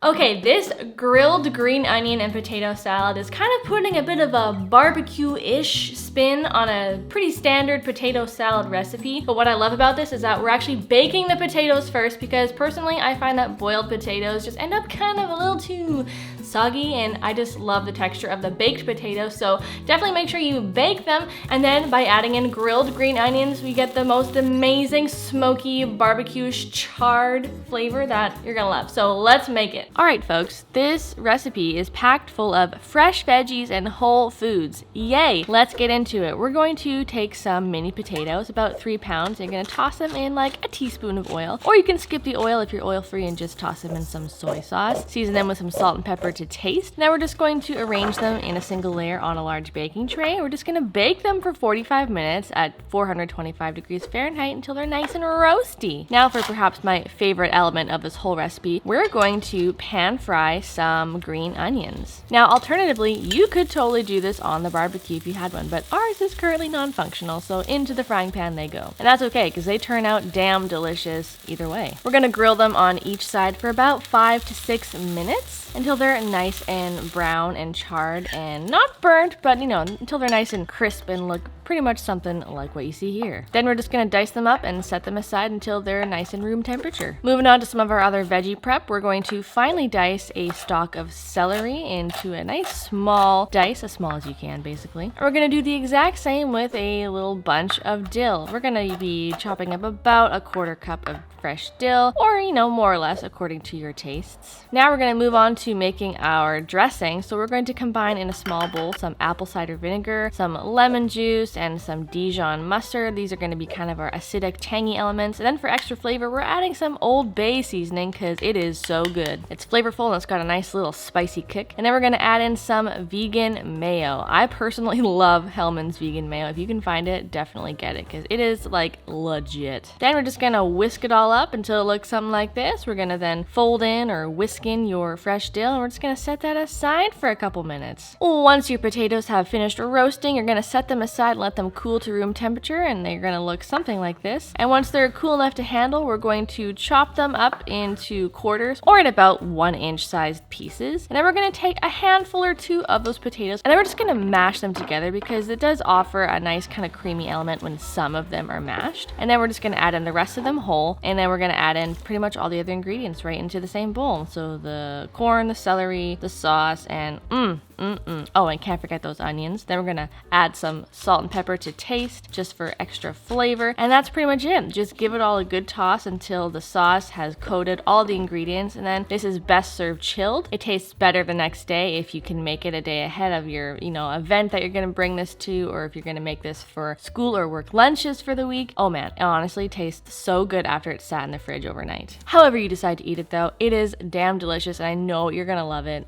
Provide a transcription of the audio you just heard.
Okay, this grilled green onion and potato salad is kind of putting a bit of a barbecue-ish spin on a pretty standard potato salad recipe. But what I love about this is that we're actually baking the potatoes first, because personally I find that boiled potatoes just end up kind of a little too soggy, and I just love the texture of the baked potatoes. So definitely make sure you bake them, and then by adding in grilled green onions, we get the most amazing smoky barbecue-ish charred flavor that you're gonna love. So let's make it. All right, folks, this recipe is packed full of fresh veggies and whole foods. Yay! Let's get into it. We're going to take some mini potatoes, about 3 pounds. You're gonna toss them in like a teaspoon of oil, or you can skip the oil if you're oil free and just toss them in some soy sauce. Season them with some salt and pepper to taste. Now we're just going to arrange them in a single layer on a large baking tray. We're just gonna bake them for 45 minutes at 425 degrees Fahrenheit until they're nice and roasty. Now for perhaps my favorite element of this whole recipe, we're going to pan fry some green onions. Now alternatively, you could totally do this on the barbecue if you had one, but ours is currently non-functional, so into the frying pan they go. And that's okay, because they turn out damn delicious either way. We're gonna grill them on each side for about 5 to 6 minutes until they're nice and brown and charred and not burnt, but you know, until they're nice and crisp and look pretty much something like what you see here. Then we're just gonna dice them up and set them aside until they're nice and room temperature. Moving on to some of our other veggie prep, we're going to finely dice a stalk of celery into a nice small dice, as small as you can basically. And we're gonna do the exact same with a little bunch of dill. We're gonna be chopping up about a 1/4 cup of fresh dill, or you know, more or less according to your tastes. Now we're going to move on to making our dressing. So we're going to combine in a small bowl some apple cider vinegar, some lemon juice, and some Dijon mustard. These are going to be kind of our acidic, tangy elements. And then for extra flavor, we're adding some Old Bay seasoning because it is so good. It's flavorful and it's got a nice little spicy kick. And then we're going to add in some vegan mayo. I personally love Hellmann's vegan mayo. If you can find it, definitely get it because it is like legit. Then we're just going to whisk it all up until it looks something like this. We're gonna then fold in or whisk in your fresh dill, and we're just gonna set that aside for a couple minutes. Once your potatoes have finished roasting, you're gonna set them aside and let them cool to room temperature, and they're gonna look something like this. And once they're cool enough to handle, we're going to chop them up into quarters or in about 1-inch sized pieces. And then we're gonna take a handful or two of those potatoes, and then we're just gonna mash them together because it does offer a nice kind of creamy element when some of them are mashed. And then we're just gonna add in the rest of them whole, and then we're gonna add in pretty much all the other ingredients right into the same bowl. So the corn, the celery, the sauce, and oh, and can't forget those onions. Then we're gonna add some salt and pepper to taste just for extra flavor. And that's pretty much it. Just give it all a good toss until the sauce has coated all the ingredients, and then this is best served chilled. It tastes better the next day if you can make it a day ahead of your, you know, event that you're gonna bring this to, or if you're gonna make this for school or work lunches for the week. Oh man, it honestly tastes so good after it's sat in the fridge overnight. However you decide to eat it though, it is damn delicious and I know you're gonna love it.